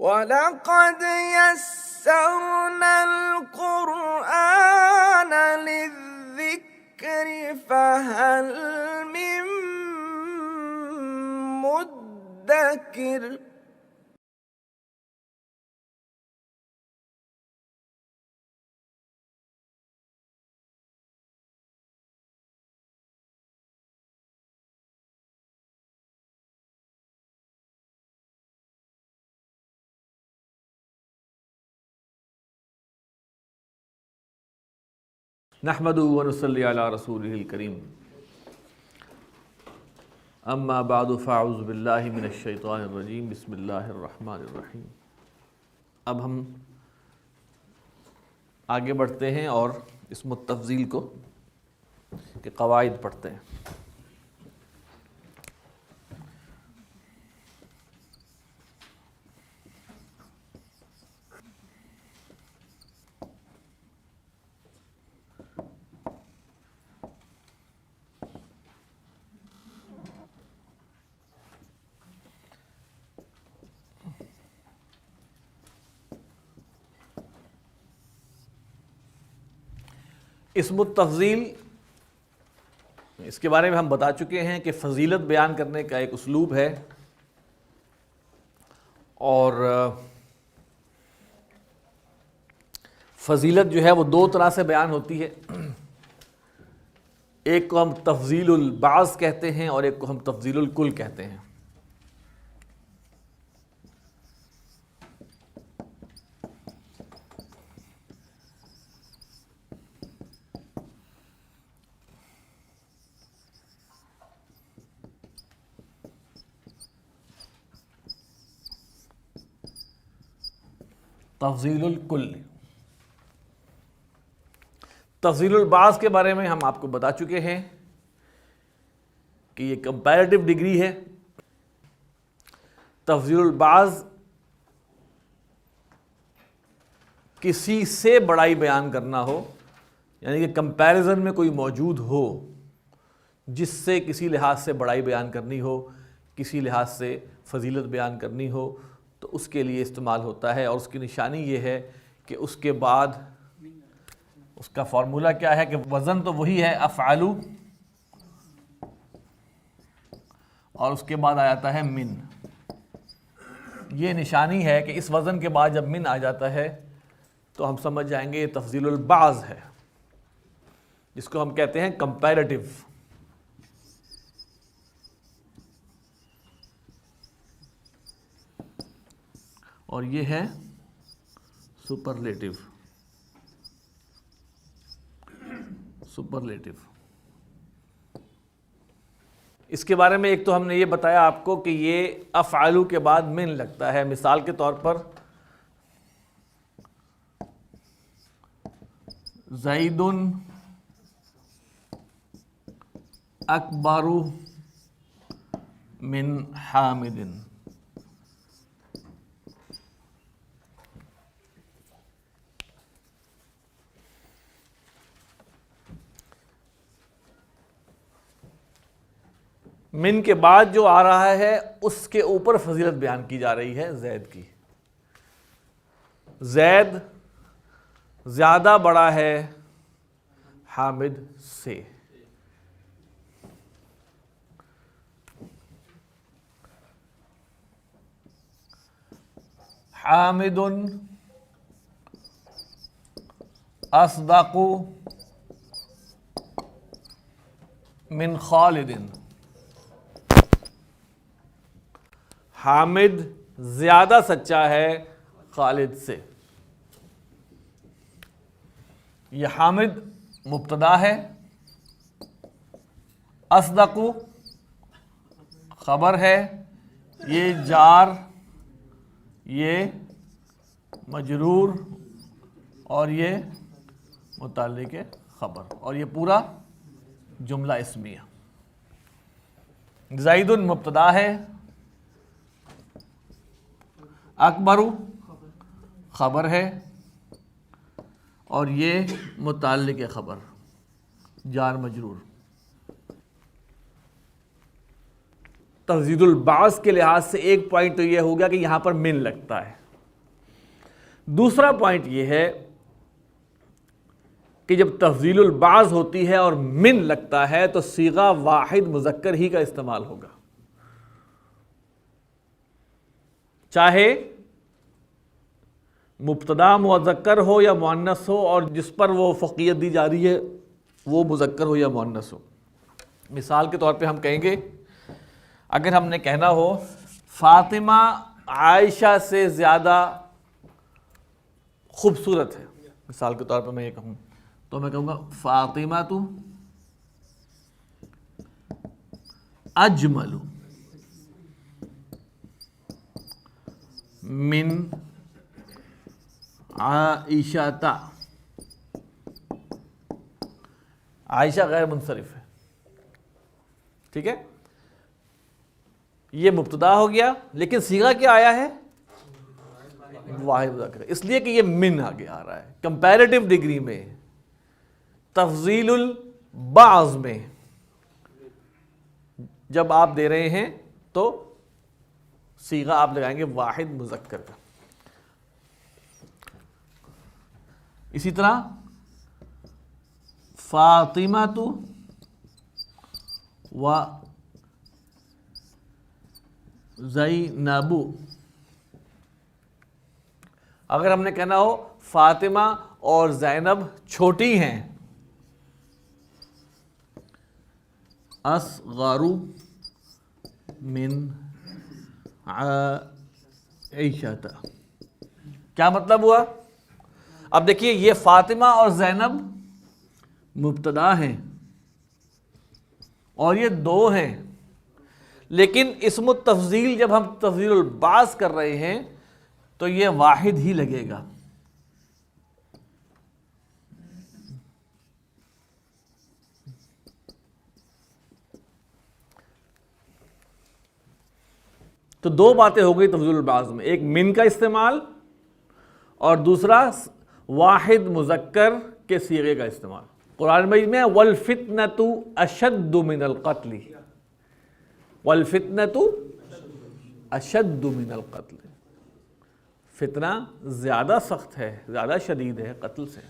وَلَقَدْ يَسَّرْنَا الْقُرْآنَ لِلذِّكْرِ فَهَلْ مِن مُّدَّكِرٍ۔ نحمدہ ونصلی علی رسولہ الکریم، اما بعد فاعوذ باللہ من الشیطان الرجیم، بسم اللہ الرحمن الرحیم۔ اب ہم آگے بڑھتے ہیں اور اسم التفضیل کو کے قواعد پڑھتے ہیں۔ اسم التفضیل، اس کے بارے میں ہم بتا چکے ہیں کہ فضیلت بیان کرنے کا ایک اسلوب ہے، اور فضیلت جو ہے وہ دو طرح سے بیان ہوتی ہے۔ ایک کو ہم تفضیل البعض کہتے ہیں اور ایک کو ہم تفضیل الکل کہتے ہیں۔ تفضیل الکل، تفضیل البعض کے بارے میں ہم آپ کو بتا چکے ہیں کہ یہ کمپیریٹو ڈگری ہے۔ تفضیل البعض کسی سے بڑائی بیان کرنا ہو، یعنی کہ کمپیریزن میں کوئی موجود ہو جس سے کسی لحاظ سے بڑائی بیان کرنی ہو، کسی لحاظ سے فضیلت بیان کرنی ہو، تو اس کے لیے استعمال ہوتا ہے۔ اور اس کی نشانی یہ ہے کہ اس کے بعد اس کا فارمولہ کیا ہے کہ وزن تو وہی ہے افعلو، اور اس کے بعد آ جاتا ہے من۔ یہ نشانی ہے کہ اس وزن کے بعد جب من آ جاتا ہے تو ہم سمجھ جائیں گے یہ تفضیل البعض ہے، جس کو ہم کہتے ہیں کمپیریٹو۔ اور یہ ہے سپرلیٹو۔ سپرلیٹو اس کے بارے میں ایک تو ہم نے یہ بتایا آپ کو کہ یہ افعلو کے بعد من لگتا ہے۔ مثال کے طور پر زید اکبر من حامد۔ من کے بعد جو آ رہا ہے اس کے اوپر فضیلت بیان کی جا رہی ہے زید کی۔ زید زیادہ بڑا ہے حامد سے۔ حامد اصدق من خالد۔ حامد زیادہ سچا ہے خالد سے۔ یہ حامد مبتدا ہے، اصدق خبر ہے، یہ جار، یہ مجرور، اور یہ متعلق خبر، اور یہ پورا جملہ اسمیہ۔ زید مبتدا ہے، اکبر خبر ہے، اور یہ متعلق خبر جار مجرور۔ تفضیل البعض کے لحاظ سے ایک پوائنٹ تو یہ ہوگا کہ یہاں پر من لگتا ہے، دوسرا پوائنٹ یہ ہے کہ جب تفضیل البعض ہوتی ہے اور من لگتا ہے تو صیغہ واحد مذکر ہی کا استعمال ہوگا، چاہے مبتدا مذکر ہو یا مؤنث ہو، اور جس پر وہ فوقیت دی جا رہی ہے وہ مذکر ہو یا مؤنث ہو۔ مثال کے طور پہ ہم کہیں گے، اگر ہم نے کہنا ہو فاطمہ عائشہ سے زیادہ خوبصورت ہے، مثال کے طور پہ میں یہ کہوں تو میں کہوں گا فاطمہ تو اجمل من عائشہ تا۔ عائشہ غیر منصرف ہے، ٹھیک ہے، یہ مبتدا ہو گیا، لیکن صیغہ کیا آیا ہے؟ واحد مذکر، اس لیے کہ یہ من آگے آ رہا ہے۔ کمپیریٹیو ڈگری میں، تفضیل البعض میں جب آپ دے رہے ہیں تو صیغہ آپ لگائیں گے واحد مذکر کا۔ اسی طرح فاطمہ تو و زینب، اگر ہم نے کہنا ہو فاطمہ اور زینب چھوٹی ہیں، اصغر من عائشہ، کیا مطلب ہوا؟ اب دیکھیے یہ فاطمہ اور زینب مبتدا ہیں اور یہ دو ہیں، لیکن اسم التفضیل جب ہم تفضیل البعض کر رہے ہیں تو یہ واحد ہی لگے گا۔ تو دو باتیں ہو گئی تفضیل البعض میں، ایک من کا استعمال اور دوسرا واحد مذکر کے صیغے کا استعمال۔ قرآن مجید میں وَالْفِتْنَةُ أَشَدُّ مِنَ الْقَتْلِ، وَالْفِتْنَةُ أَشَدُّ مِنَ الْقَتْلِ، فتنہ زیادہ سخت ہے، زیادہ شدید ہے قتل سے۔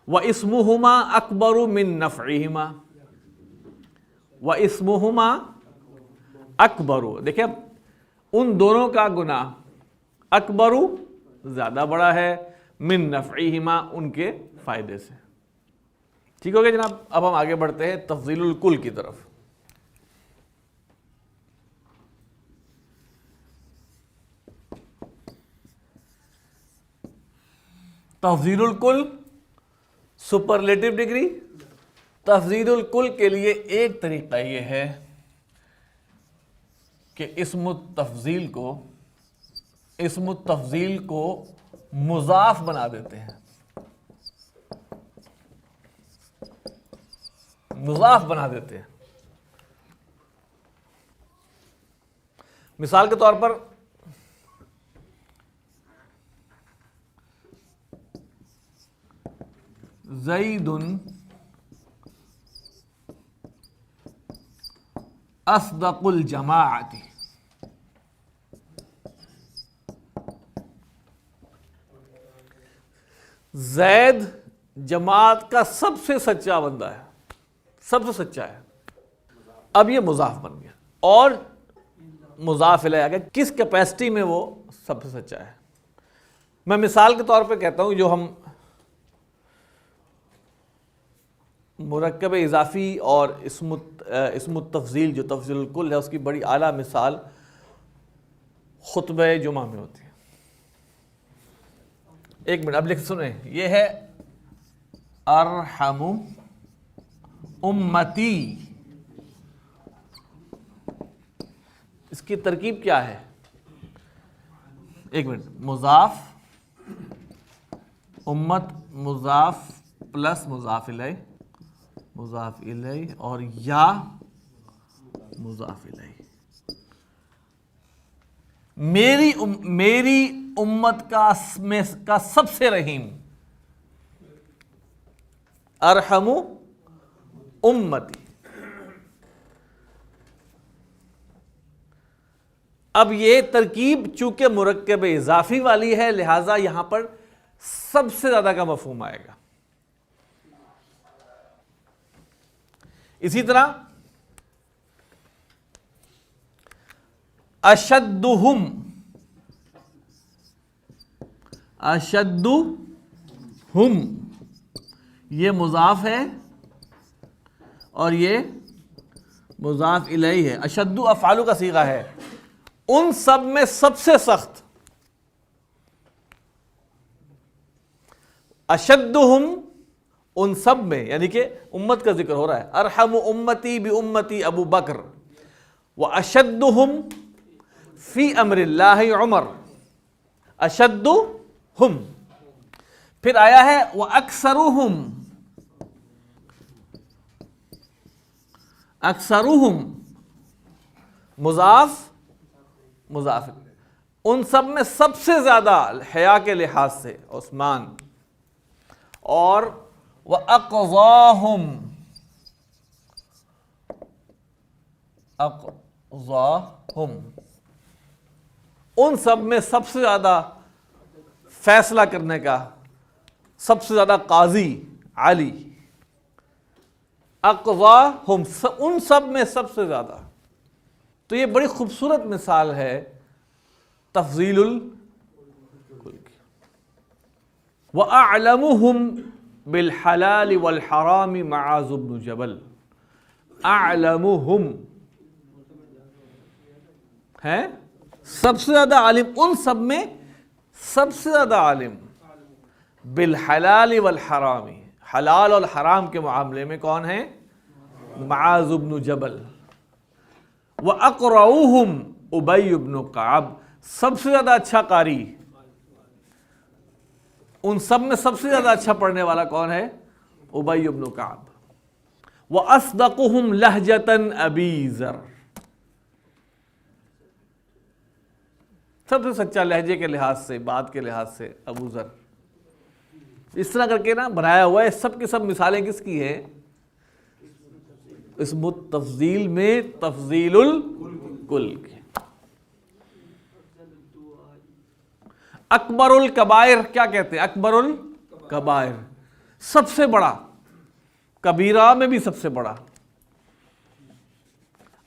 وَإِسْمُهُمَا أَكْبَرُ مِن نَفْعِهِمَا، وَإِسْمُهُمَا أَكْبَرُ، دیکھیں ان دونوں کا گناہ اکبر زیادہ بڑا ہے، من نفعہما ان کے فائدے سے۔ ٹھیک ہو گیا جناب؟ اب ہم آگے بڑھتے ہیں تفضیل الکل کی طرف۔ تفضیل الکل سپرلیٹو ڈگری۔ تفضیل الکل کے لیے ایک طریقہ یہ ہے کہ اسم التفضیل کو مضاف بنا دیتے ہیں، مضاف بنا دیتے ہیں۔ مثال کے طور پر زید اصدق الجماعت، زید جماعت کا سب سے سچا بندہ ہے، سب سے سچا ہے۔ اب یہ مضاف بن گیا اور مضاف الیہ آ گیا، کس کیپیسٹی میں وہ سب سے سچا ہے۔ میں مثال کے طور پہ کہتا ہوں، جو ہم مرکب اضافی اور اسم التفضیل جو تفضیل الکل ہے، اس کی بڑی اعلیٰ مثال خطبہ جمعہ میں ہوتی ہے۔ ایک منٹ اب لکھ سنیں، یہ ہے ارحم امتی، اس کی ترکیب کیا ہے؟ ایک منٹ، مضاف، امت مضاف پلس مضاف الیہ، مضاف الیہ اور یا مضاف الیہ۔ میری امت کا سب سے رحیم، ارحم امتی۔ اب یہ ترکیب چونکہ مرکب اضافی والی ہے، لہٰذا یہاں پر سب سے زیادہ کا مفہوم آئے گا. اسی طرح اشدہم، اشدہم یہ مضاف ہے اور یہ مضاف الیہ ہے. اشد افعال کا صیغہ ہے. ان سب میں سب سے سخت اشدہم، ان سب میں، یعنی کہ امت کا ذکر ہو رہا ہے. ارحم امتی بامتی ابو بکر واشدہم فی امر اللہ عمر. اشدہم. پھر آیا ہے واکثرہم، اکثرہم مضاف مضاف، ان سب میں سب سے زیادہ حیا کے لحاظ سے عثمان. اور وَأَقْضَاهُمْ، اقضاہم ان سب میں سب سے زیادہ فیصلہ کرنے کا، سب سے زیادہ قاضی علی. اقضاہم ان سب میں سب سے زیادہ. تو یہ بڑی خوبصورت مثال ہے تفضیل الکل کی. وَأَعْلَمُهُمْ بِالْحَلَالِ وَالْحَرَامِ مُعَاذُ بْنُ جَبَلٍ. اعلمہم ہے سب سے زیادہ عالم، ان سب میں سب سے زیادہ عالم. بالحلال والحرام، حلال اور حرام کے معاملے میں کون ہے؟ معاذ بن جبل. وَأَقْرَؤُهُمْ اُبَيُّ بْنُ کعب، سب سے زیادہ اچھا قاری، ان سب میں سب سے زیادہ اچھا پڑھنے والا کون ہے؟ ابی بن کعب. وَأَصْدَقُهُمْ لَهْجَةً أَبِي ذر، سب سے سچا لہجے کے لحاظ سے، بات کے لحاظ سے ابو ذر. اس طرح کر کے نا بنایا ہوا ہے. سب کی سب مثالیں کس کی ہیں؟ اسم التفضیل میں تفضیل الکل کی. اکبر الکبائر کیا کہتے ہیں؟ اکبر الکبائر سب سے بڑا، کبیرہ میں بھی سب سے بڑا.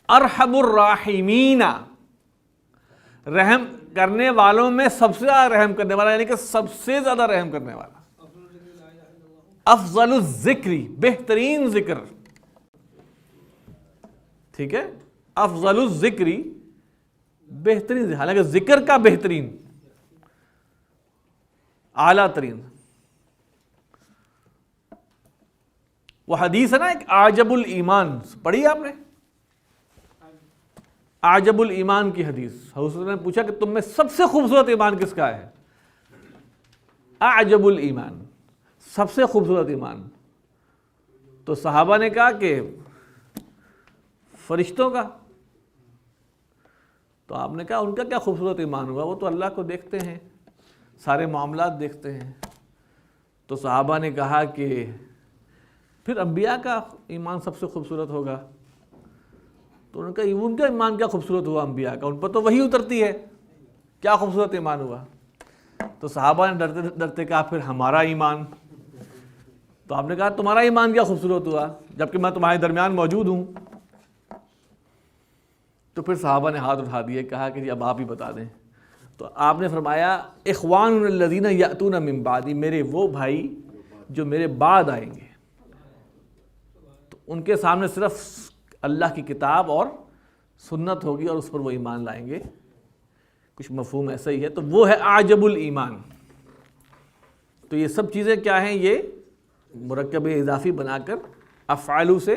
ارحم الراحمین، رحم کرنے والوں میں سب سے زیادہ رحم کرنے والا، یعنی کہ سب سے زیادہ رحم کرنے والا. افضل الذکر، بہترین ذکر. ٹھیک ہے، افضل الذکر بہترین، حالانکہ ذکر کا بہترین، اعلیٰ ترین. وہ حدیث ہے نا ایک اعجب الایمان، پڑھی آپ نے؟ اعجب الایمان کی حدیث. حضور نے پوچھا کہ تم میں سب سے خوبصورت ایمان کس کا ہے؟ اعجب الایمان، سب سے خوبصورت ایمان. تو صحابہ نے کہا کہ فرشتوں کا. تو آپ نے کہا ان کا کیا خوبصورت ایمان ہوا، وہ تو اللہ کو دیکھتے ہیں، سارے معاملات دیکھتے ہیں. تو صحابہ نے کہا کہ پھر انبیاء کا ایمان سب سے خوبصورت ہوگا. تو ان کا ایمان کیا خوبصورت ہوا انبیاء کا، ان پر تو وحی اترتی ہے، کیا خوبصورت ایمان ہوا. تو صحابہ نے ڈرتے ڈرتے کہا پھر ہمارا ایمان. تو آپ نے کہا تمہارا ایمان کیا خوبصورت ہوا جبکہ میں تمہارے درمیان موجود ہوں. تو پھر صحابہ نے ہاتھ اٹھا دیے، کہا کہ جی اب آپ ہی بتا دیں. تو آپ نے فرمایا اخوان الذین یأتون من بعدی، میرے وہ بھائی جو میرے بعد آئیں گے. تو ان کے سامنے صرف اللہ کی کتاب اور سنت ہوگی اور اس پر وہ ایمان لائیں گے. کچھ مفہوم ایسا ہی ہے. تو وہ ہے اعجب الایمان. تو یہ سب چیزیں کیا ہیں؟ یہ مرکب اضافی بنا کر افعال سے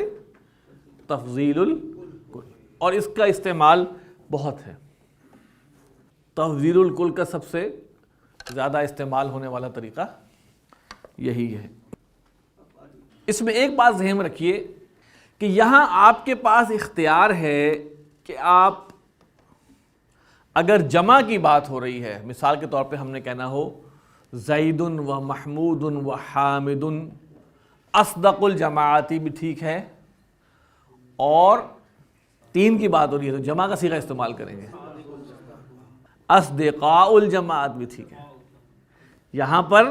تفضیل الکل، اور اس کا استعمال بہت ہے. تفضیل الکل کا سب سے زیادہ استعمال ہونے والا طریقہ یہی ہے. اس میں ایک بات ذہن میں رکھیے کہ یہاں آپ کے پاس اختیار ہے کہ آپ اگر جمع کی بات ہو رہی ہے، مثال کے طور پہ ہم نے کہنا ہو زید و محمود و حامد، اصدق الجماعتی بھی ٹھیک ہے، اور 3 کی بات ہو رہی ہے تو جمع کا صیغہ استعمال کریں گے. اصدقاء الجماعت بھی ٹھیک ہے. یہاں پر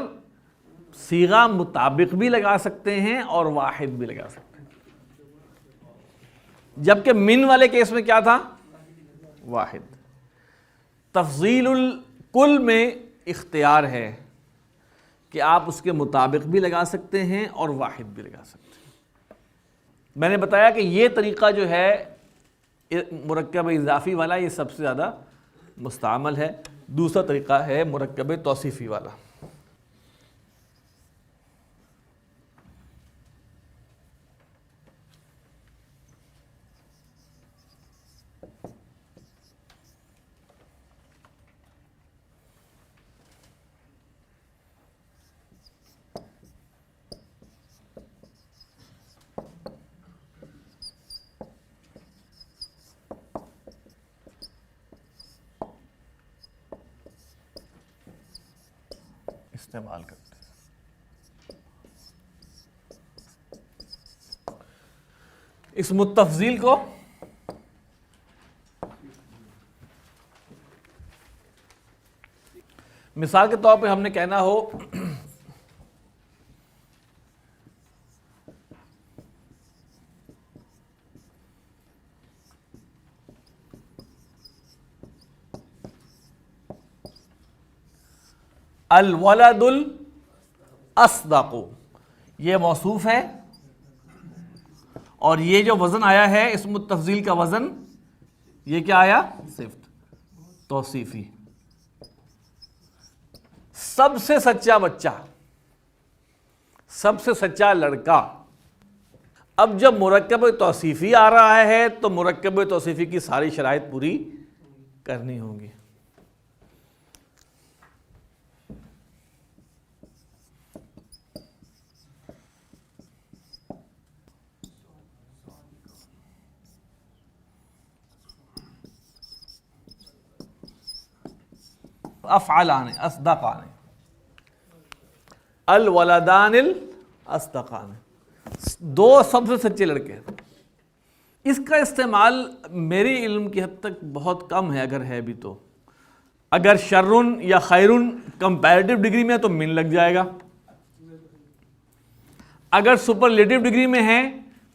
صیغہ مطابق بھی لگا سکتے ہیں اور واحد بھی لگا سکتے ہیں، جبکہ من والے کیس میں کیا تھا؟ واحد۔ تفضیل الکل میں اختیار ہے کہ آپ اس کے مطابق بھی لگا سکتے ہیں اور واحد بھی لگا سکتے ہیں۔ میں نے بتایا کہ یہ طریقہ جو ہے مرکب اضافی والا، یہ سب سے زیادہ مستعمل ہے۔ دوسرا طریقہ ہے مرکب توصیفی والا۔ استعمال کرتے ہیں اسم التفضیل کو۔ مثال کے طور پہ ہم نے کہنا ہو الولد الاصدق، یہ موصوف ہے اور یہ جو وزن آیا ہے اسم التفضیل کا وزن، یہ کیا آیا؟ صفت توصیفی۔ سب سے سچا بچہ، سب سے سچا لڑکا۔ اب جب مرکب توصیفی آ رہا ہے تو مرکب توصیفی کی ساری شرائط پوری کرنی ہوں گی۔ افعلان اصدقان، الولدان الاصدقان، دو سب سے سچے لڑکے۔ اس کا استعمال میری علم کی حد تک بہت کم ہے، اگر ہے بھی تو۔ اگر شرن یا خیرن کمپیریٹیو ڈگری میں ہے تو من لگ جائے گا، اگر سپرلیٹیو ڈگری میں ہے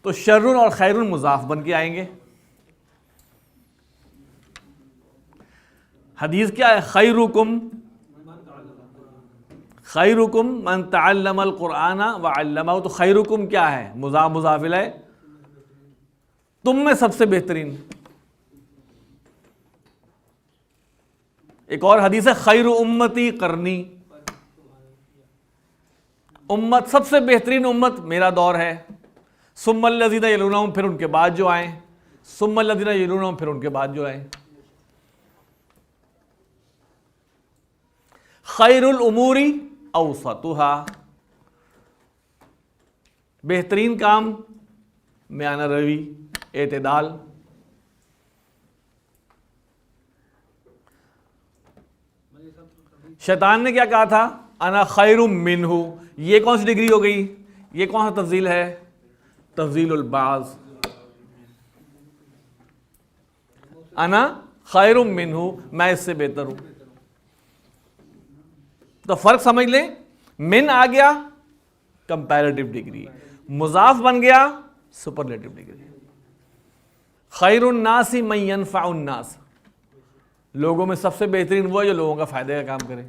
تو شرن اور خیرن مضاف بن کے آئیں گے۔ حدیث کیا ہے؟ خیرکم خیرکم من تعلم القرآن وعلمہ، تو خیرکم کیا ہے؟ مضاف مضاف الیہ، تم میں سب سے بہترین۔ ایک اور حدیث ہے خیر امتی قرنی، امت سب سے بہترین امت میرا دور ہے، ثم الذین یلونہم، پھر ان کے بعد جو آئیں، ثم الذین یلونہم، پھر ان کے بعد جو آئیں۔ خیر الامور اوسطها، بہترین کام میانہ روی، اعتدال۔ شیطان نے کیا کہا تھا؟ انا خیر منہ، یہ کون سی ڈگری ہو گئی؟ یہ کون سا تفضیل ہے؟ تفضیل البعض۔ انا خیر منہ، میں اس سے بہتر ہوں۔ تو فرق سمجھ لیں، من آ گیا کمپیریٹیو ڈگری، مضاف بن گیا سپرلیٹیو ڈگری۔ خیر الناس من ینفع الناس، لوگوں میں سب سے بہترین وہ ہے جو لوگوں کا فائدے کا کام کرے۔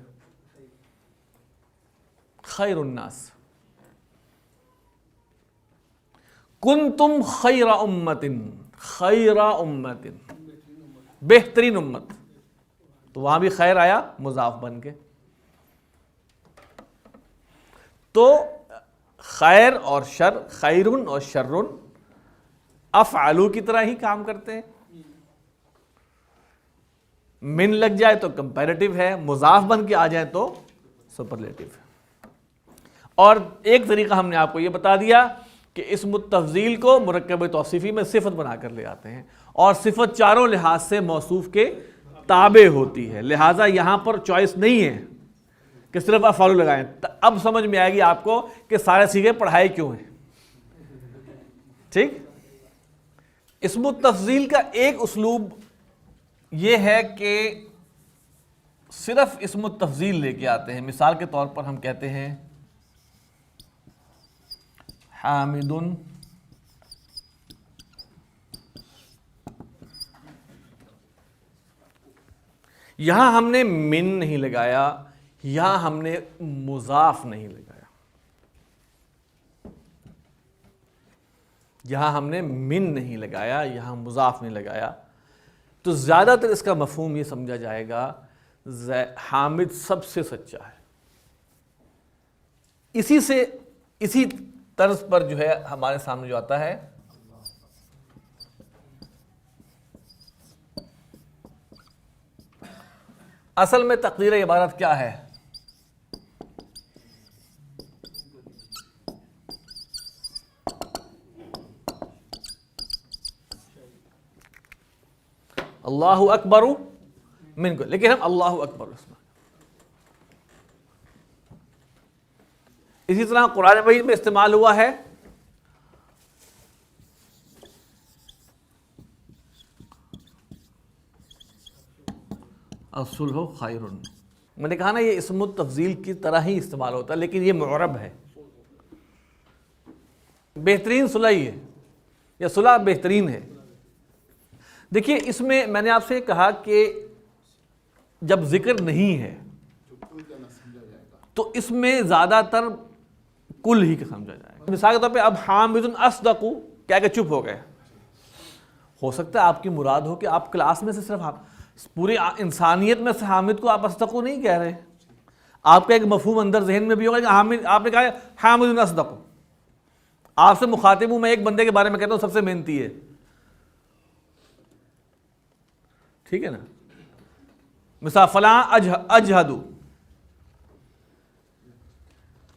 خیر الناس۔ کنتم خیر امت، خیر امت، بہترین امت، تو وہاں بھی خیر آیا مضاف بن کے۔ تو خیر اور شر، خیرن اور شرن افعلو کی طرح ہی کام کرتے ہیں۔ من لگ جائے تو کمپیریٹیو ہے، مضاف بن کے آ جائے تو سپرلیٹیو ہے۔ اور ایک طریقہ ہم نے آپ کو یہ بتا دیا کہ اسم التفضیل کو مرکب توصیفی میں صفت بنا کر لے آتے ہیں، اور صفت چاروں لحاظ سے موصوف کے تابع ہوتی ہے، لہٰذا یہاں پر چوائس نہیں ہے کہ صرف افعال لگائیں۔ اب سمجھ میں آئے گی آپ کو کہ سارے صیغے پڑھائے کیوں ہیں۔ ٹھیک؟ اسم التفضیل کا ایک اسلوب یہ ہے کہ صرف اسم التفضیل لے کے آتے ہیں. مثال کے طور پر ہم کہتے ہیں حامد، یہاں ہم نے من نہیں لگایا، یہاں ہم نے مضاف نہیں لگایا، یہاں ہم نے من نہیں لگایا، یہاں مضاف نہیں لگایا، تو زیادہ تر اس کا مفہوم یہ سمجھا جائے گا حامد سب سے سچا ہے. اسی طرز پر جو ہے ہمارے سامنے جو آتا ہے اصل میں تقدیر عبارت کیا ہے؟ اللہ اکبر من کو، لیکن ہم اللہ اکبر اس میں. اسی طرح قرآن مجید میں استعمال ہوا ہے الصلح خیر. میں نے کہا نا یہ اسم التفضیل کی طرح ہی استعمال ہوتا ہے، لیکن یہ معرب ہے. بہترین صلح ہی ہے، یا صلح بہترین ہے. دیکھیے اس میں نے آپ سے کہا کہ جب ذکر نہیں ہے تو اس میں زیادہ تر کل ہی کا سمجھا جائے گا. مثال کے طور پہ اب حامد اصدق کیا کہ چپ ہو گئے. ہو سکتا ہے آپ کی مراد ہو کہ آپ کلاس میں سے صرف پوری انسانیت میں سے حامد کو آپ اصدق نہیں کہہ رہے، آپ کا ایک مفہوم اندر ذہن میں بھی ہوگا کہ حامد، آپ نے کہا حامد اصدق، آپ سے مخاطب ہوں، میں ایک بندے کے بارے میں کہتا ہوں سب سے محنتی ہے، ٹھیک ہے نا. مثال فلاں اجہد،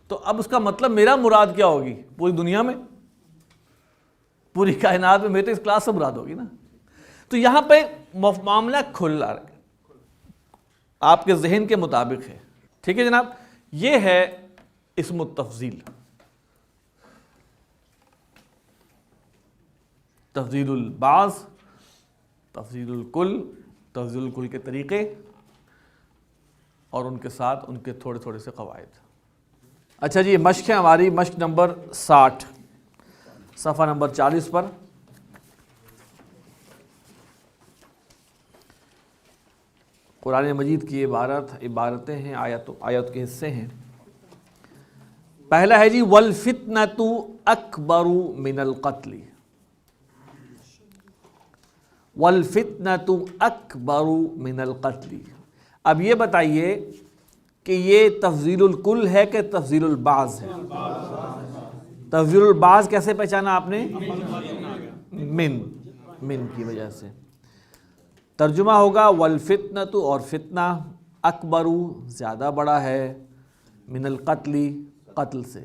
تو اب اس کا مطلب میرا مراد کیا ہوگی؟ پوری دنیا میں، پوری کائنات میں میرے تو اس کلاس سے مراد ہوگی نا. تو یہاں پہ معاملہ کھلا آپ کے ذہن کے مطابق ہے. ٹھیک ہے جناب، یہ ہے اسم التفضیل. تفضیل البعض، تفضیل الکل، تفضیل الکل کے طریقے اور ان کے ساتھ ان کے تھوڑے تھوڑے سے قواعد. اچھا جی، مشق ہے ہماری، مشق نمبر 60 صفحہ نمبر 40 پر. قرآن مجید کی عبارتیں ہیں، آیت کے حصے ہیں. پہلا ہے جی والفتنۃ اکبر من القتل. والفتنۃ اکبر من القتل. اب یہ بتائیے کہ یہ تفضیل الکل ہے کہ تفضیل البعض ہے؟ تفضیل البعض کیسے پہچانا آپ نے؟ من کی وجہ سے. ترجمہ ہوگا والفتنۃ، اور فتنہ، اکبر زیادہ بڑا ہے، من القتل قتل سے.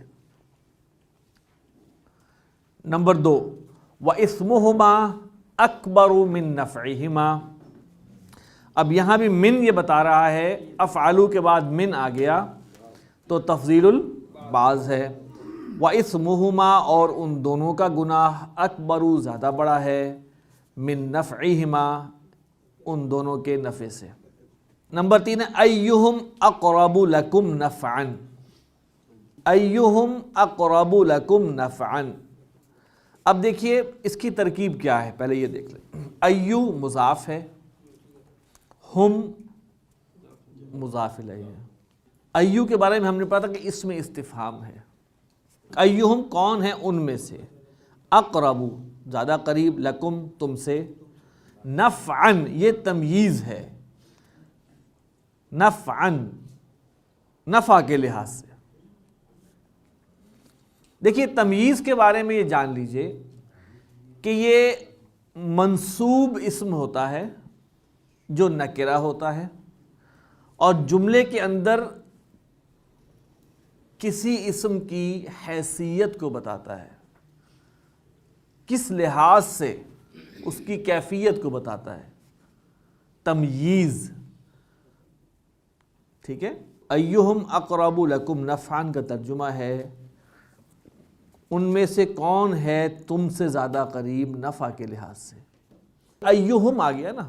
نمبر 2 واسمہما اکبر من نفعہما. اب یہاں بھی من یہ بتا رہا ہے، افعلوا کے بعد من آ گیا تو تفضیل البعض ہے. واسمہما، اور ان دونوں کا گناہ، اکبر زیادہ بڑا ہے، من نفعہما ان دونوں کے نفع سے. نمبر 3 ایہم اقرب لکم نفعا. ایہم اقرب لکم نفعا. اب دیکھیے اس کی ترکیب کیا ہے، پہلے یہ دیکھ لیں. ایو مضاف ہے، ہم مضاف الیہ ہے. ایو کے بارے میں ہم نے پڑھا تھا کہ اس میں استفہام ہے. ایہم کون ہے ان میں سے، اقرب زیادہ قریب، لکم تم سے، نفعن یہ تمییز ہے، نفعن نفع کے لحاظ سے. دیکھیے تمییز کے بارے میں یہ جان لیجئے کہ یہ منصوب اسم ہوتا ہے جو نکرہ ہوتا ہے اور جملے کے اندر کسی اسم کی حیثیت کو بتاتا ہے، کس لحاظ سے اس کی کیفیت کو بتاتا ہے. تمییز، ٹھیک ہے. ایہم اقرب لکم نفعا کا ترجمہ ہے ان میں سے کون ہے تم سے زیادہ قریب نفع کے لحاظ سے. ایہم آ گیا نا.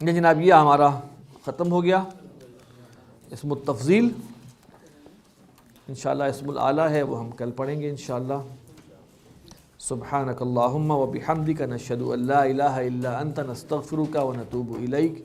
جناب یہ ہمارا ختم ہو گیا اسم التفضیل. انشاءاللہ اسم الاعلیٰ ہے وہ ہم کل پڑھیں گے انشاءاللہ. سبحانک اللہم و بحمدک نشہد ان لا الہ الا انت نستغفرک و نتوب الیک.